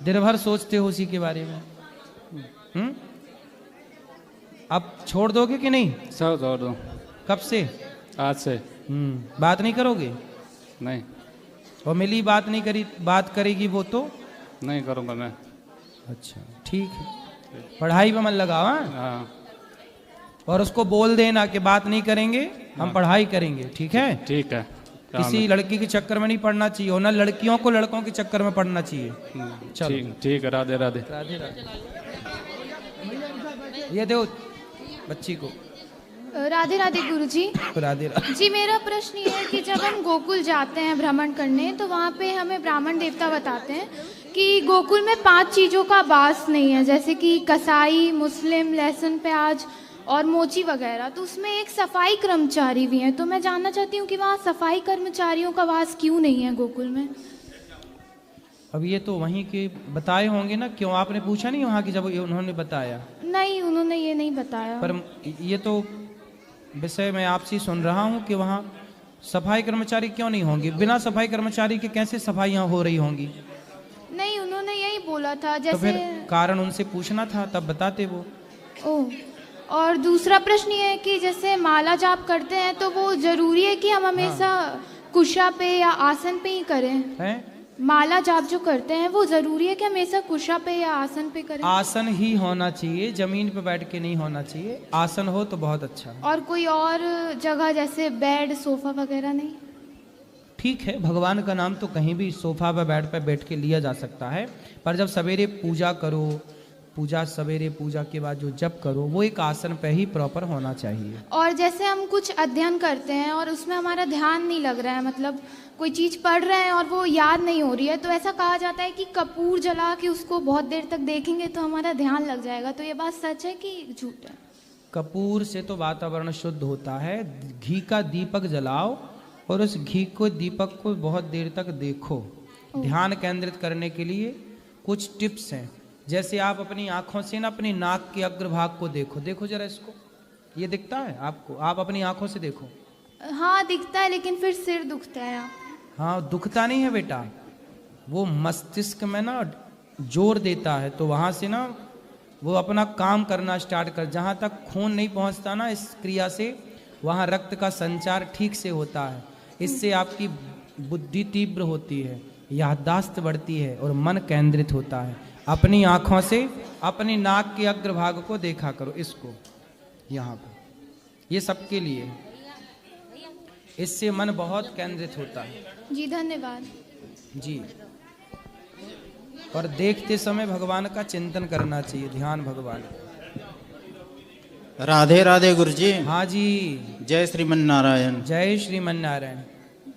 दिन भर सोचते हो उसी के बारे में। अब छोड़ दोगे कि नहीं? सब छोड़ दो। कब से? आज से। बात नहीं करोगे? नहीं। और मिली बात नहीं करी, बात करेगी वो तो नहीं करूँगा मैं। अच्छा ठीक है, पढ़ाई में मन लगाओ। हाँ। और उसको बोल देना कि बात नहीं करेंगे, हम पढ़ाई करेंगे। ठीक है? ठीक है। किसी लड़की के चक्कर में नहीं पढ़ना चाहिए, और ना लड़कियों को लड़कों के चक्कर में पढ़ना चाहिए। चलो ठीक है। राधे राधे। राधे राधे। ये दो बच्ची को। राधे राधे गुरुजी। राधे राधे। जी मेरा प्रश्न ये है कि जब हम गोकुल जाते हैं भ्रमण करने, तो वहाँ पे हमें ब्राह्मण देवता बताते हैं कि गोकुल में 5 चीज़ों का वास नहीं है, जैसे कि कसाई, मुस्लिम, लहसुन प्याज और मोची वगैरह। तो उसमें एक सफाई कर्मचारी भी हैं, तो मैं जानना चाहती हूँ कि वहाँ सफाई कर्मचारियों का वास क्यों नहीं है गोकुल में? अब ये तो वहीं के बताए होंगे ना, क्यों आपने पूछा नहीं वहाँ की जब उन्होंने बताया? नहीं, उन्होंने ये नहीं बताया। पर ये तो विषय मैं आपसे सुन रहा हूँ कि वहाँ सफाई कर्मचारी क्यों नहीं होंगे? बिना सफाई कर्मचारी के कैसे सफाइयाँ हो रही होंगी? नहीं, उन्होंने यही बोला था। तो जैसे फिर कारण उनसे पूछना था, तब बताते वो। ओह, और दूसरा प्रश्न ये है कि जैसे माला जाप करते हैं, तो वो जरूरी है कि हम हमेशा कुशा पे या आसन पे ही करें? हैं? माला जाप जो करते हैं वो जरूरी है कि हमेशा कुशा पे या आसन पे करें? आसन ही होना चाहिए, जमीन पे बैठ के नहीं होना चाहिए। आसन हो तो बहुत अच्छा। और कोई और जगह जैसे बेड, सोफा वगैरह नहीं? ठीक है, भगवान का नाम तो कहीं भी सोफा पे बेड पे बैठ के लिया जा सकता है, पर जब सवेरे पूजा करो, पूजा सवेरे पूजा के बाद जो जप करो, वो एक आसन पे ही प्रॉपर होना चाहिए। और जैसे हम कुछ अध्ययन करते हैं और उसमें हमारा ध्यान नहीं लग रहा है, मतलब कोई चीज़ पढ़ रहे हैं और वो याद नहीं हो रही है, तो ऐसा कहा जाता है कि कपूर जला के उसको बहुत देर तक देखेंगे तो हमारा ध्यान लग जाएगा। तो ये बात सच है कि झूठ है? कपूर से तो वातावरण शुद्ध होता है। घी का दीपक जलाओ और उस घी को, दीपक को बहुत देर तक देखो। ध्यान केंद्रित करने के लिए कुछ टिप्स हैं। जैसे आप अपनी आंखों से ना अपनी नाक के अग्रभाग को देखो। देखो जरा इसको, ये दिखता है आपको? आप अपनी आंखों से देखो। हाँ दिखता है, लेकिन फिर सिर दुखता है। हाँ, दुखता नहीं है बेटा, वो मस्तिष्क में ना जोर देता है, तो वहां से ना वो अपना काम करना स्टार्ट कर। जहाँ तक खून नहीं पहुँचता ना इस क्रिया से, वहाँ रक्त का संचार ठीक से होता है। इससे आपकी बुद्धि तीव्र होती है, याददाश्त बढ़ती है और मन केंद्रित होता है। अपनी आंखों से अपनी नाक के अग्रभाग को देखा करो, इसको यहाँ पे, ये सबके लिए। इससे मन बहुत केंद्रित होता है। जी धन्यवाद। जी, और देखते समय भगवान का चिंतन करना चाहिए, ध्यान भगवान। राधे राधे गुरुजी। हाँ जी, जय श्रीमन नारायण। जय श्रीमन नारायण।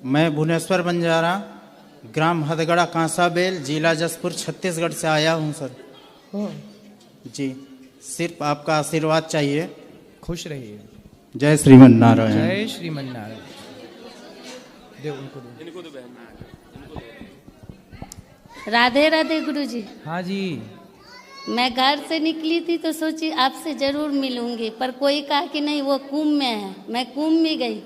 मैं भुवनेश्वर बंजारा, ग्राम हदगड़ा कांसाबेल, जिला जसपुर, छत्तीसगढ़ से आया हूँ सर। जी, सिर्फ आपका आशीर्वाद चाहिए। खुश रहिए। जय श्रीमन नारायण। जय श्रीमन नारायण। दे उनको दो। राधे राधे गुरुजी। हाँ जी। मैं घर से निकली थी तो सोची आपसे जरूर मिलूंगी, पर कोई कहा कि नहीं वो कुंभ में है। मैं कुंभ में गई,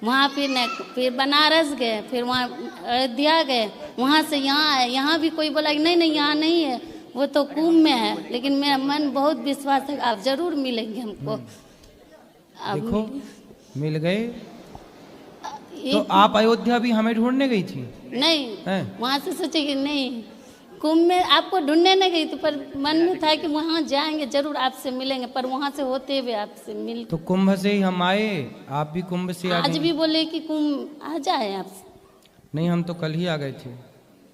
वहाँ फिर बनारस गए, फिर वहाँ अयोध्या गए, वहाँ से यहाँ आए। यहाँ भी कोई बोला कि नहीं नहीं यहाँ नहीं है, वो तो कुंभ में है। लेकिन मेरा मन बहुत विश्वास है आप जरूर मिलेंगे हमको। देखो मिल गए। तो आप अयोध्या भी हमें ढूंढने गई थी? नहीं, वहाँ से सोचे कि नहीं कुंभ में आपको ढूंढने नहीं गई थी, पर मन में था कि वहाँ जाएंगे जरूर आपसे मिलेंगे, पर वहाँ से होते हुए आपसे मिल। तो कुंभ से ही हम आए, आप भी कुंभ से आ गए। आज भी बोले कि कुंभ आ जाए आपसे। नहीं, हम तो कल ही आ गए थे,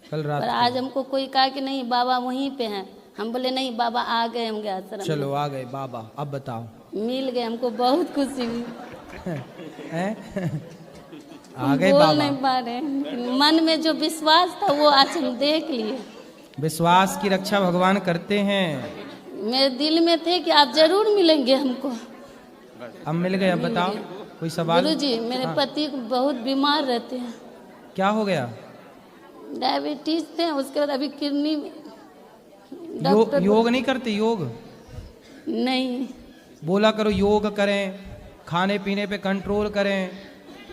कल रात। पर आज हमको कोई कहा कि नहीं बाबा वहीं पे हैं। हम बोले नहीं बाबा आ गए होंगे आश्रम। चलो आ गए बाबा, अब बताओ। मिल गए, हमको बहुत खुशी हुई। आ गए बाबा। बोल नहीं पा रहे, मन में जो विश्वास था वो आज हम देख लिए। विश्वास की रक्षा भगवान करते हैं। मेरे दिल में थे कि आप जरूर मिलेंगे हमको। अब मिल गए। अब बताओ कोई सवाल? गुरुजी, मेरे पति बहुत बीमार रहते हैं। क्या हो गया? डायबिटीज थे, उसके बाद अभी किडनी योग नहीं करते? योग नहीं। बोला करो योग करें, खाने पीने पे कंट्रोल करें।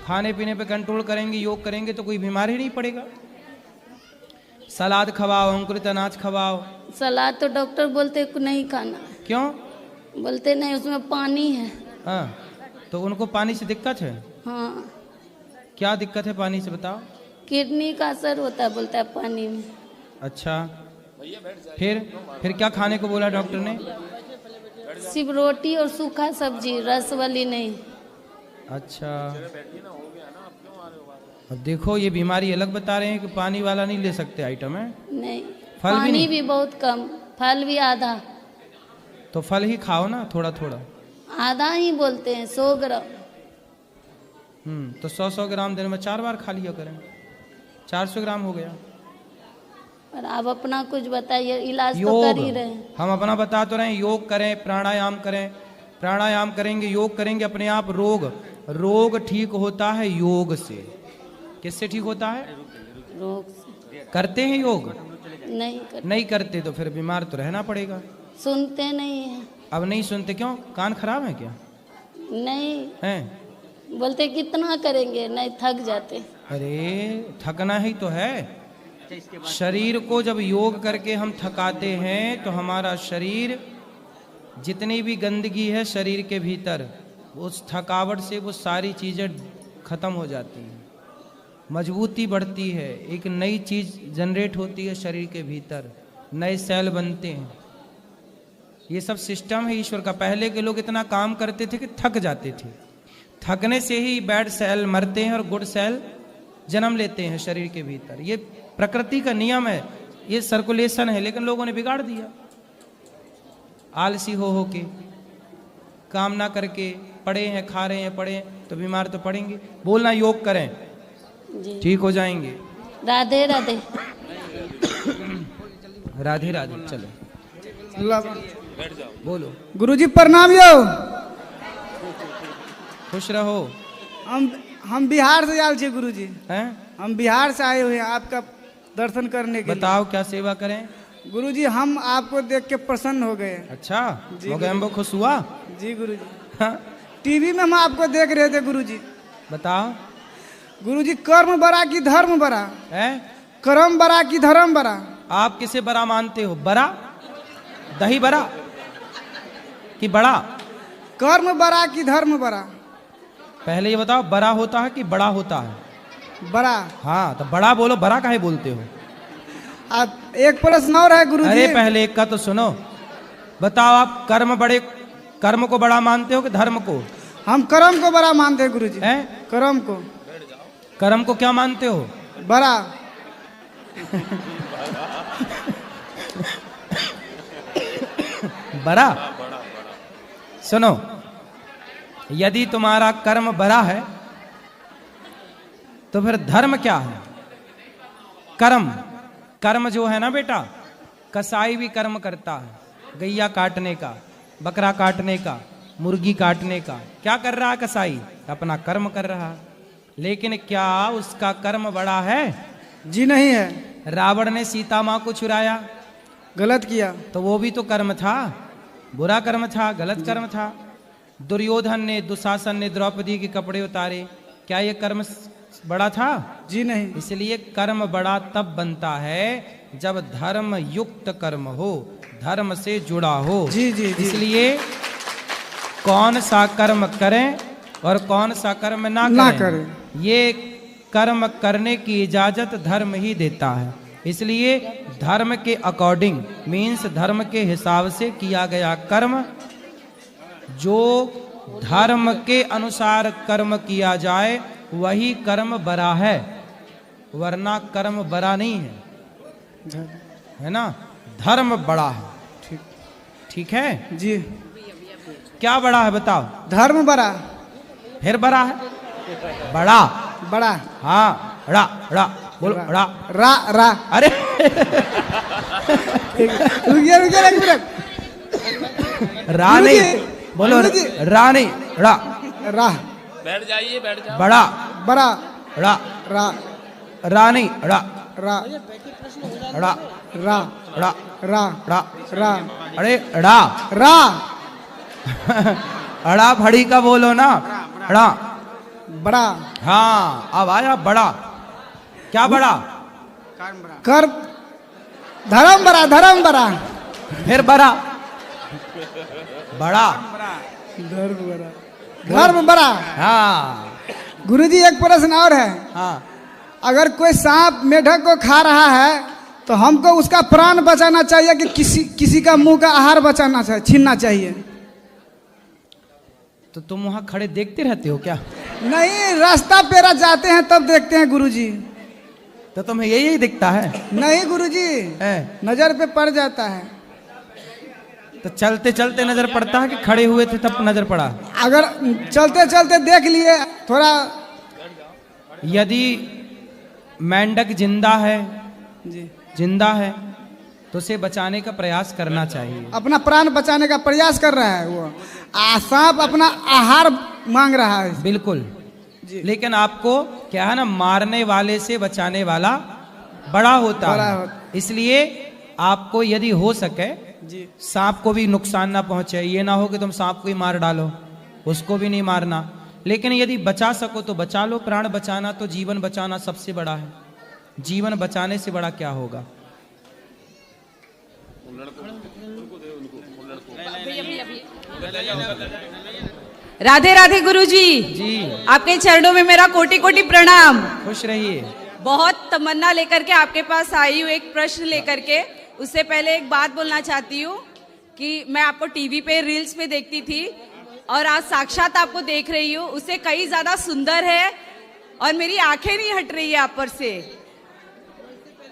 खाने पीने पे कंट्रोल करेंगे, योग करेंगे तो कोई बीमारी नहीं पड़ेगा। सलाद खवाओ, अंकुरित अनाज खवाओ। सलाद तो डॉक्टर बोलते नहीं खाना, क्यों? बोलते नहीं उसमें पानी है। हाँ, तो उनको पानी से दिक्कत है? हाँ, क्या दिक्कत है पानी से बताओ? किडनी का असर होता है बोलता है पानी में। अच्छा, फिर क्या खाने को बोला डॉक्टर ने? सिर्फ रोटी और सूखा सब्जी, रस वाली नहीं। अच्छा, अब देखो ये बीमारी अलग बता रहे हैं कि पानी वाला नहीं ले सकते आइटम है। नहीं, फल भी पानी नहीं? भी बहुत कम, फल भी आधा। तो फल ही खाओ ना, थोड़ा थोड़ा। आधा ही बोलते हैं, 100 ग्राम। तो 100 ग्राम दिन में 4 बार खा लिया करें, 400 ग्राम हो गया। और आप अपना कुछ बताइए, इलाज तो योग, कर ही रहे हैं। हम अपना बता तो रहे हैं, योग करें, प्राणायाम करें। प्राणायाम करेंगे, योग करेंगे, अपने आप रोग ठीक होता है योग से। किससे ठीक होता है? रोग से। करते हैं योग? नहीं करते तो फिर बीमार तो रहना पड़ेगा। सुनते नहीं है। अब नहीं सुनते क्यों? कान खराब है क्या? नहीं हैं? बोलते कितना करेंगे, नहीं थक जाते। अरे थकना ही तो है। शरीर को जब योग करके हम थकाते हैं तो हमारा शरीर, जितनी भी गंदगी है शरीर के भीतर, उस थकावट से वो सारी चीज़ें खत्म हो जाती हैं, मजबूती बढ़ती है, एक नई चीज़ जनरेट होती है शरीर के भीतर, नए सेल बनते हैं। ये सब सिस्टम है ईश्वर का। पहले के लोग इतना काम करते थे कि थक जाते थे, थकने से ही बैड सेल मरते हैं और गुड सेल जन्म लेते हैं शरीर के भीतर। ये प्रकृति का नियम है, ये सर्कुलेशन है, लेकिन लोगों ने बिगाड़ दिया। आलसी हो के, काम ना करके, पड़े हैं, खा रहे हैं, पड़े हैं, तो बीमार तो पड़ेंगे। बोलना योग करें, जी। ठीक हो जाएंगे। राधे राधे। राधे राधे। चलो बोलो। गुरुजी प्रणाम यो। खुश रहो। हम बिहार से आए थे गुरुजी। हैं? हम बिहार से आए हुए हैं आपका दर्शन करने के लिए। बताओ क्या सेवा करें? गुरुजी हम आपको देख के प्रसन्न हो गए। अच्छा, जी मोगैम्बो खुश हुआ? जी गुरुजी। हाँ? टीवी में हम आपको देख रहे थे गुरुजी। बताओ। गुरुजी कर्म बड़ा कि धर्म बड़ा? है? कर्म बड़ा कि धर्म बड़ा? आप किसे बड़ा मानते हो? बड़ा दही बड़ा कि बड़ा? कर्म बड़ा कि धर्म बड़ा? पहले ये बताओ, बड़ा होता है कि बड़ा होता है? बड़ा। हाँ, तो बड़ा बोलो, बड़ा काहे बोलते हो? आप एक प्रश्न और है गुरुजी। अरे पहले एक का तो सुनो। बताओ, आप कर्म को बड़ा मानते हो कि धर्म को? हम कर्म को बड़ा मानते हैं गुरुजी। हैं? कर्म को क्या मानते हो? बड़ा। बड़ा। सुनो, यदि तुम्हारा कर्म बड़ा है तो फिर धर्म क्या है? कर्म जो है ना बेटा, कसाई भी कर्म करता है, गैया काटने का, बकरा काटने का, मुर्गी काटने का। क्या कर रहा है कसाई? अपना कर्म कर रहा है। लेकिन क्या उसका कर्म बड़ा है? जी नहीं है। रावण ने सीता माँ को चुराया, गलत किया, तो वो भी तो कर्म था, बुरा कर्म था, गलत कर्म था। दुर्योधन ने, दुशासन ने द्रौपदी के कपड़े उतारे, क्या ये कर्म बड़ा था? जी नहीं। इसलिए कर्म बड़ा तब बनता है जब धर्म युक्त कर्म हो, धर्म से जुड़ा हो। जी जी जी। इसलिए कौन सा कर्म करें और कौन सा कर्म ना करें, ये कर्म करने की इजाजत धर्म ही देता है। इसलिए धर्म के अकॉर्डिंग, मीन्स धर्म के हिसाब से किया गया कर्म, जो धर्म के अनुसार कर्म किया जाए वही कर्म बड़ा है, वरना कर्म बड़ा नहीं है, है ना? धर्म बड़ा है। ठीक है जी। क्या बड़ा है बताओ? धर्म बड़ा। फिर बड़ा है? बड़ा। हाँ, रा बोलो, रा। अरे रुकिए एक मिनट। रा नहीं बोलो, रा नहीं, रा। बैठ जाइए, बैठ जाओ। बड़ा। रा नहीं, रा। अरे रा। अड़ा फड़ी का बोलो ना, अड़ा। बड़ा। हाँ, अब आया बड़ा। क्या बड़ा? धर्म बड़ा, धर्म बड़ा, फिर बड़ा, बड़ा, धर्म बड़ा, धर्म बड़ा। हाँ गुरुजी एक प्रश्न और है, हाँ। अगर कोई सांप मेढक को खा रहा है तो हमको उसका प्राण बचाना चाहिए कि किसी का मुंह का आहार बचाना चाहिए, छीनना चाहिए? तो तुम वहां खड़े देखते रहते हो क्या? नहीं, रास्ता पेरा जाते हैं तब देखते हैं गुरुजी। तो तुम्हें यही दिखता है? नहीं गुरुजी, है? नजर पे पड़ जाता है। तो चलते चलते नजर पड़ता है कि खड़े हुए थे तब नजर पड़ा? अगर चलते चलते देख लिए थोड़ा। यदि मेंढक जिंदा है, जी, जिंदा है तो उसे बचाने का प्रयास करना चाहिए। अपना प्राण बचाने का प्रयास कर रहा है वो, सांप अपना आहार मांग रहा है। बिल्कुल। लेकिन आपको क्या है ना, मारने वाले से बचाने वाला बड़ा होता है। इसलिए आपको यदि हो सके सांप को भी नुकसान ना पहुंचे। ये ना हो कि तुम सांप को ही मार डालो, उसको भी नहीं मारना। लेकिन यदि बचा सको तो बचा लो। प्राण बचाना तो जीवन बचाना सबसे बड़ा है। जीवन बचाने से बड़ा क्या होगा? राधे राधे गुरुजी जी, आपके चरणों में मेरा कोटि कोटि प्रणाम। खुश रहिए। बहुत तमन्ना लेकर के आपके पास आई हूँ, एक प्रश्न लेकर के। उससे पहले एक बात बोलना चाहती हूँ कि मैं आपको टीवी पे, रील्स पे देखती थी और आज साक्षात आपको देख रही हूँ। उससे कई ज्यादा सुंदर है और मेरी आंखें नहीं हट रही है आप पर से।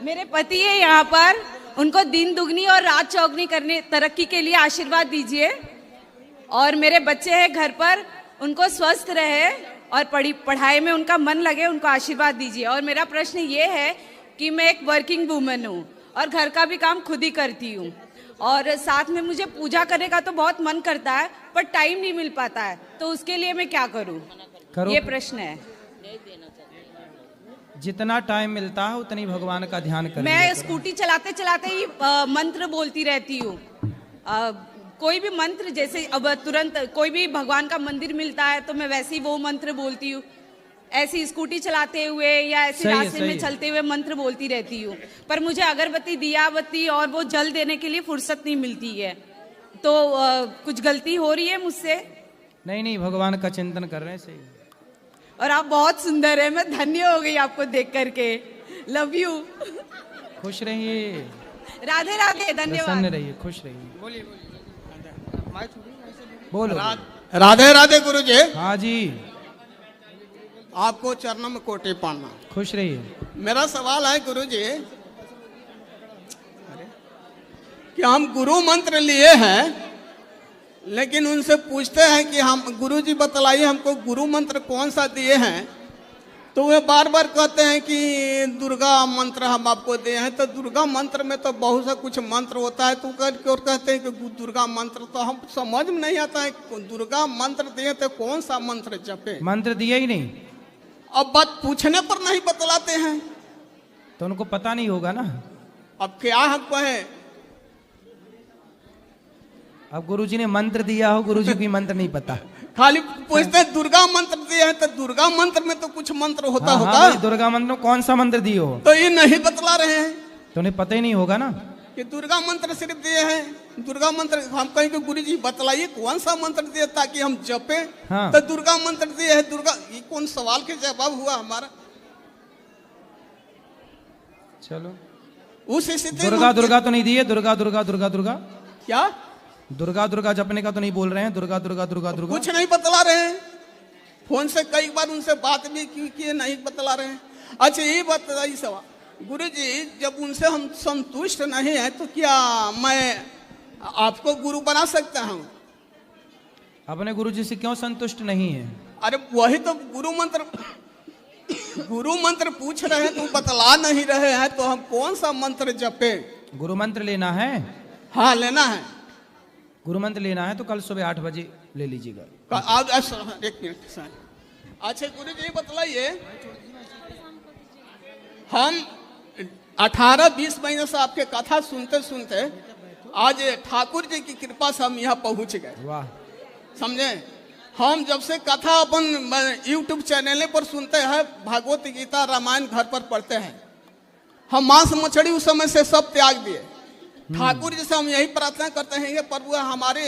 मेरे पति है यहाँ पर, उनको दिन दुगनी और रात चौगनी करने, तरक्की के लिए आशीर्वाद दीजिए। और मेरे बच्चे हैं घर पर, उनको स्वस्थ रहे और पढ़ाई में उनका मन लगे, उनको आशीर्वाद दीजिए। और मेरा प्रश्न ये है कि मैं एक वर्किंग वूमेन हूँ और घर का भी काम खुद ही करती हूँ और साथ में मुझे पूजा करने का तो बहुत मन करता है पर टाइम नहीं मिल पाता है, तो उसके लिए मैं क्या करूँ? ये प्रश्न है। जितना टाइम मिलता है उतनी भगवान का ध्यान करें। मैं स्कूटी चलाते चलाते ही मंत्र बोलती रहती हूँ। कोई भी मंत्र, जैसे अब तुरंत कोई भी भगवान का मंदिर मिलता है तो मैं वैसे ही वो मंत्र बोलती हूँ। ऐसी स्कूटी चलाते हुए या ऐसे रास्ते में चलते हुए मंत्र बोलती रहती हूँ। पर मुझे अगरबत्ती, दियाबत्ती और वो जल देने के लिए फुर्सत नहीं मिलती है। तो कुछ गलती हो रही है मुझसे? नहीं नहीं, भगवान का चिंतन कर रहे हैं, सही। और आप बहुत सुंदर है, मैं धन्य हो गई आपको देख करके। Love you. खुश रहिए। राधे राधे, धन्यवाद। प्रसन्न रहिए, खुश रहिए। बोलिए बोलो। राधे राधे गुरु जी। हाँ जी, आपको चरणों में कोटि प्रणाम। खुश रहिए। मेरा सवाल है गुरु जी कि हम गुरु मंत्र लिए हैं, लेकिन उनसे पूछते हैं कि हम, गुरु जी बतलाइए हमको गुरु मंत्र कौन सा दिए हैं, तो वे बार बार कहते हैं कि दुर्गा मंत्र हम आपको दिए हैं। तो दुर्गा मंत्र में तो बहुत सा कुछ मंत्र होता है, तो और कहते हैं कि दुर्गा मंत्र, तो हम समझ में नहीं आता है। दुर्गा मंत्र दिए तो कौन सा मंत्र जपे? मंत्र दिया ही नहीं। अब बात पूछने पर नहीं बतलाते हैं तो उनको पता नहीं होगा ना। अब क्या हक है? अब गुरुजी ने मंत्र दिया हो, गुरुजी की मंत्र नहीं पता, खाली पूछते हैं दुर्गा मंत्र दिया है, तो दुर्गा मंत्र में तो कुछ मंत्र होता होगा। हाँ, दुर्गा मंत्र में कौन सा मंत्र दिए हो? तो ये नहीं बतला रहे हैं। तो उन्हें पता ही नहीं होगा ना कि दुर्गा मंत्र सिर्फ दिए हैं। दुर्गा मंत्र हम कहेंगे गुरु जी बतलाइए कौन सा मंत्र दिए ताकि हम जपे। हाँ। तो दुर्गा मंत्र दिए है। दुर्गा, ये कौन सवाल के जवाब हुआ हमारा? चलो, उस स्थिति दुर्गा दुर्गा तो नहीं दिए। दुर्गा दुर्गा दुर्गा दुर्गा क्या दुर्गा दुर्गा जपने का तो नहीं बोल रहे हैं। दुर्गा दुर्गा दुर्गा दुर्गा कुछ नहीं बतला रहे हैं। फोन से कई बार उनसे बात भी की, नहीं बतला रहे हैं। अच्छा ये बताइए सवाल गुरु जी, जब उनसे हम संतुष्ट नहीं है तो क्या मैं आपको गुरु बना सकता हूँ? अपने गुरु जी से क्यों संतुष्ट नहीं है? अरे वही तो गुरु मंत्र पूछ रहे हैं, तो बतला नहीं रहे हैं, तो हम कौन सा मंत्र जपे? गुरु मंत्र लेना है? हाँ लेना है। गुरु मंत्र लेना है तो कल सुबह 8 बजे ले लीजिएगा। एक मिनट। अच्छा गुरु जी बतलाइए, हम 18-20 महीने से आपके कथा सुनते सुनते आज ठाकुर जी की कृपा से हम यहाँ पहुंच गए। वाह। समझे? हम जब से कथा अपन YouTube चैनल पर सुनते हैं, भागवत गीता रामायण घर पर पढ़ते हैं, हम मांस मछली उस समय से सब त्याग दिए। ठाकुर जी से हम यही प्रार्थना करते हैं कि प्रभु हमारे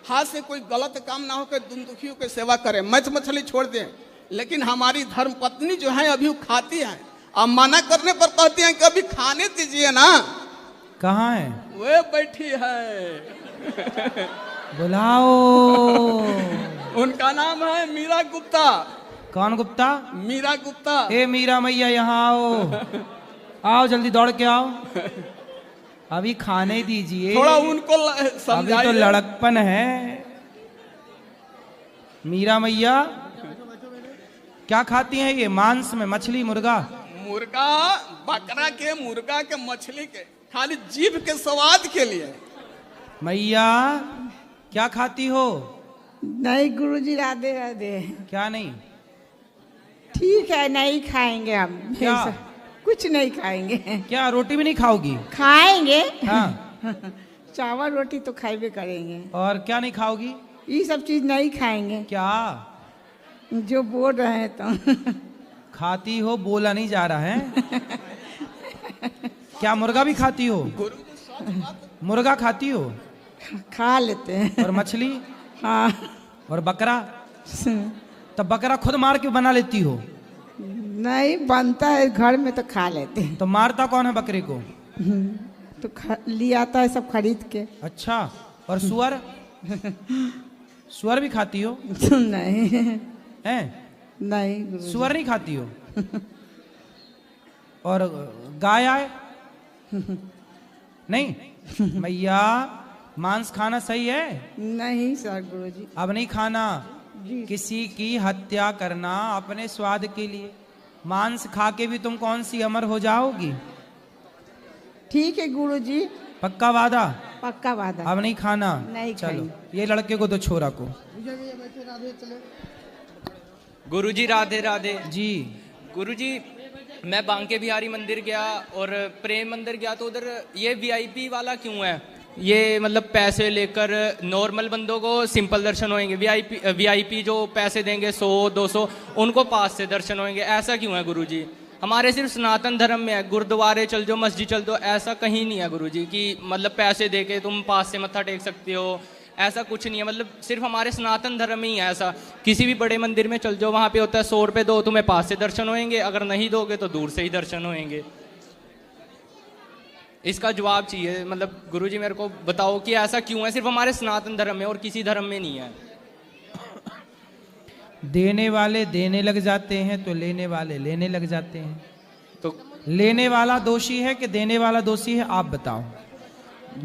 हाथ से कोई गलत काम ना हो कि दुखियों की सेवा करें, मांस मछली छोड़ दें। लेकिन हमारी धर्म पत्नी जो है अभी वो खाती है, अब मना करने पर कहती हैं कि अभी खाने दीजिए ना। कहाँ है? वे बैठी है, बुलाओ। उनका नाम है मीरा गुप्ता। कौन गुप्ता? मीरा गुप्ता। ए मीरा मैया यहाँ आओ, आओ जल्दी दौड़ के आओ, अभी खाने दीजिए। थोड़ा उनको अभी तो लड़कपन है। मीरा मैया क्या खाती हैं ये? मांस में मछली, मुर्गा? मुर्गा, बकरा के, मुर्गा के, मछली के, खाली जीभ के स्वाद के लिए। मैया क्या खाती हो? नहीं गुरुजी, राधे राधे। क्या नहीं? ठीक है, नहीं खाएंगे हम। क्या? कुछ नहीं खाएंगे। क्या रोटी भी नहीं खाओगी? खाएंगे। हाँ। चावल रोटी तो खाएंगे करेंगे। और क्या नहीं खाओगी? ये सब चीज नहीं खाएंगे। क्या जो बोल रहे हैं तो खाती हो? बोला नहीं जा रहा है। क्या मुर्गा भी खाती हो? मुर्गा खाती हो? खा लेते हैं। और मछली? हाँ। और बकरा? तब बकरा खुद मार के बना लेती हो? नहीं बनता है घर में तो खा लेते हैं। तो मारता कौन है बकरे को? तो ले आता है सब खरीद के। अच्छा। और सुअर? सुअर भी खाती हो? नहीं हैं? नहीं सुअर नहीं खाती हो? और गाय आए? नहीं। मैया मांस खाना सही है? नहीं सर गुरुजी। अब नहीं खाना। किसी की हत्या करना अपने स्वाद के लिए। मांस खा के भी तुम कौन सी अमर हो जाओगी? ठीक है गुरुजी। पक्का वादा? पक्का वादा। अब नहीं खाना? नहीं चलो, ये लड़के को दो, छोरा को। गुरुजी राधे राधे। जी गुरुजी, मैं बांके बिहारी मंदिर गया और प्रेम मंदिर गया, तो उधर ये वीआईपी वाला क्यों है? ये मतलब पैसे लेकर नॉर्मल बंदों को सिंपल दर्शन होंगे, वीआईपी जो पैसे देंगे 100-200 उनको पास से दर्शन होंगे, ऐसा क्यों है गुरुजी? हमारे सिर्फ सनातन धर्म में है, गुरुद्वारे चल जाओ, मस्जिद चल जाओ, ऐसा कहीं नहीं है गुरुजी कि मतलब पैसे दे के तुम पास से मत्था टेक सकते हो, ऐसा कुछ नहीं है। मतलब सिर्फ हमारे सनातन धर्म में ही है ऐसा। किसी भी बड़े मंदिर में चल जाओ, वहाँ पे होता है 100 रुपये दो तुम्हें पास से दर्शन होंगे, अगर नहीं दोगे तो दूर से ही दर्शन होंगे। इसका जवाब चाहिए, मतलब गुरुजी मेरे को बताओ कि ऐसा क्यों है सिर्फ हमारे सनातन धर्म में और किसी धर्म में नहीं है? देने वाले देने लग जाते हैं तो लेने वाले लेने लग जाते हैं। तो लेने वाला दोषी है कि देने वाला दोषी है? आप बताओ,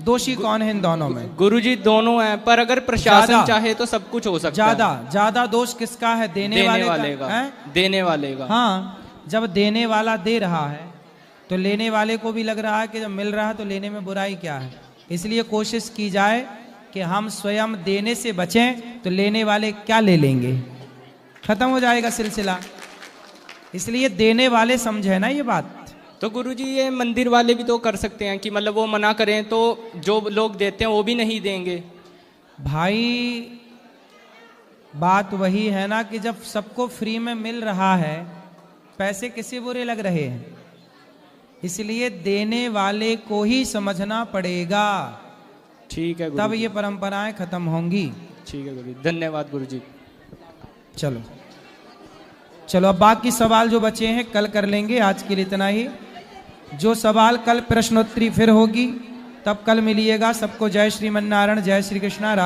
दोषी कौन है इन दोनों में? गुरुजी दोनों हैं, पर अगर प्रशासन चाहे तो सब कुछ हो सकता है। ज्यादा दोष किसका है? देने वाले का। देने वाले का। हाँ, जब देने वाला दे रहा है तो लेने वाले को भी लग रहा है कि जब मिल रहा है तो लेने में बुराई क्या है। इसलिए कोशिश की जाए कि हम स्वयं देने से बचें, तो लेने वाले क्या ले लेंगे, खत्म हो जाएगा सिलसिला। इसलिए देने वाले समझे ना ये बात। तो गुरुजी ये मंदिर वाले भी तो कर सकते हैं कि मतलब वो मना करें तो जो लोग देते हैं वो भी नहीं देंगे। भाई बात वही है ना कि जब सबको फ्री में मिल रहा है, पैसे किसे बुरे लग रहे हैं? इसलिए देने वाले को ही समझना पड़ेगा। ठीक है तब ये परंपराएं खत्म होंगी। ठीक है गुरुजी, धन्यवाद गुरुजी। चलो चलो, अब बाकी सवाल जो बचे हैं कल कर लेंगे, आज के लिए इतना ही। जो सवाल कल प्रश्नोत्तरी फिर होगी, तब कल मिलिएगा। सबको जय श्रीमन नारायण, जय श्री कृष्णा, राधे।